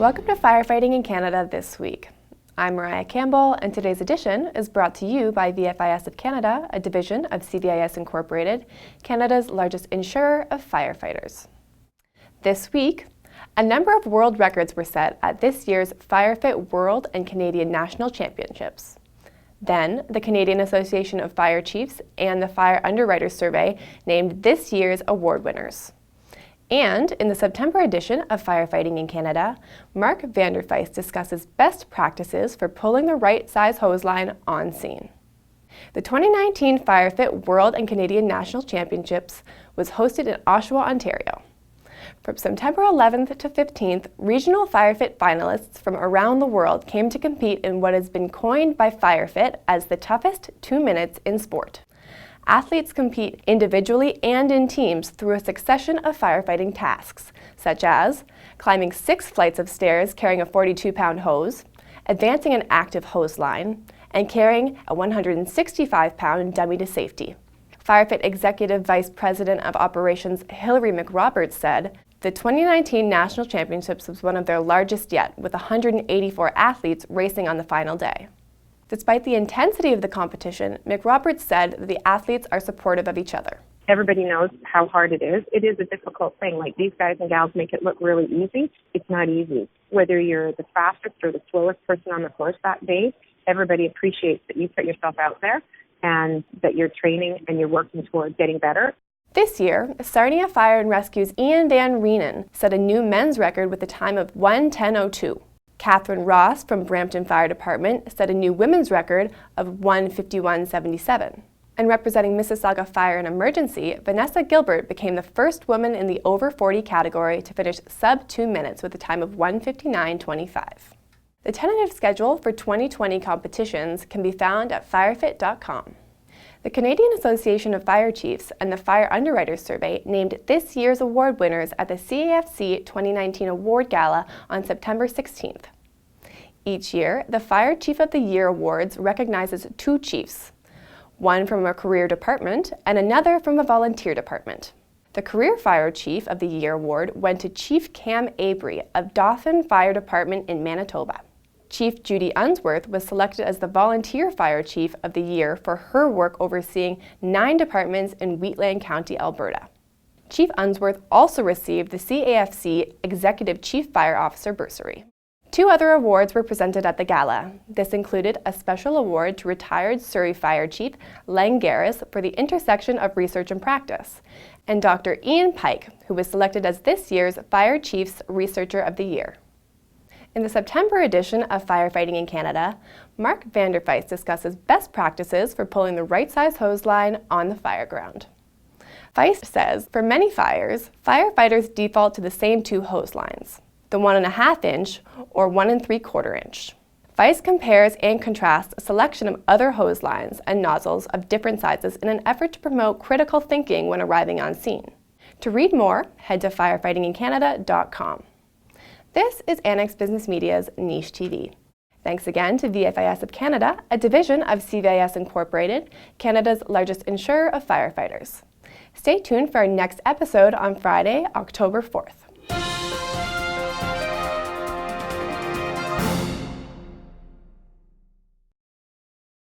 Welcome to Firefighting in Canada This Week. I'm Moriah Campbell, and today's edition is brought to you by VFIS of Canada, a division of CVIS Incorporated, Canada's largest insurer of firefighters. This week, a number of world records were set at this year's FireFit World and Canadian National Championships. Then, the Canadian Association of Fire Chiefs and the Fire Underwriters Survey named this year's award winners. And in the September edition of Firefighting in Canada, Mark Feyst discusses best practices for pulling the right size hose line on scene. The 2019 FireFit World and Canadian National Championships was hosted in Oshawa, Ontario. From September 11th to 15th, regional FireFit finalists from around the world came to compete in what has been coined by FireFit as the toughest 2 minutes in sport. Athletes compete individually and in teams through a succession of firefighting tasks, such as climbing 6 flights of stairs carrying a 42-pound hose, advancing an active hose line, and carrying a 165-pound dummy to safety. FireFit Executive Vice President of Operations Hilary McRoberts said, "The 2019 National Championships was one of their largest yet, with 184 athletes racing on the final day." Despite the intensity of the competition, McRoberts said that the athletes are supportive of each other. Everybody knows how hard it is. It is a difficult thing. Like, these guys and gals make it look really easy. It's not easy. Whether you're the fastest or the slowest person on the course that day, everybody appreciates that you put yourself out there and that you're training and you're working towards getting better. This year, Sarnia Fire and Rescue's Ian Van Reenen set a new men's record with a time of 1:10:02. Catherine Ross from Brampton Fire Department set a new women's record of 1:51:77. And representing Mississauga Fire and Emergency, Vanessa Gilbert became the first woman in the over 40 category to finish sub 2 minutes with a time of 1:59:25. The tentative schedule for 2020 competitions can be found at firefit.com. The Canadian Association of Fire Chiefs and the Fire Underwriters Survey named this year's award winners at the CAFC 2019 Award Gala on September 16th. Each year, the Fire Chief of the Year Awards recognizes 2 chiefs, one from a career department and another from a volunteer department. The Career Fire Chief of the Year Award went to Chief Cam Abry of Dauphin Fire Department in Manitoba. Chief Judy Unsworth was selected as the Volunteer Fire Chief of the Year for her work overseeing 9 departments in Wheatland County, Alberta. Chief Unsworth also received the CAFC Executive Chief Fire Officer bursary. 2 other awards were presented at the gala. This included a special award to retired Surrey Fire Chief Len Garris for the intersection of research and practice, and Dr. Ian Pike, who was selected as this year's Fire Chief's Researcher of the Year. In the September edition of Firefighting in Canada, Mark Feyst discusses best practices for pulling the right size hose line on the fire ground. Feyst says, for many fires, firefighters default to the same 2 hose lines, the 1.5 inch or 1 3/4 inch. Feyst compares and contrasts a selection of other hose lines and nozzles of different sizes in an effort to promote critical thinking when arriving on scene. To read more, head to firefightingincanada.com. This is Annex Business Media's Niche TV. Thanks again to VFIS of Canada, a division of CVIS Incorporated, Canada's largest insurer of firefighters. Stay tuned for our next episode on Friday, October 4th.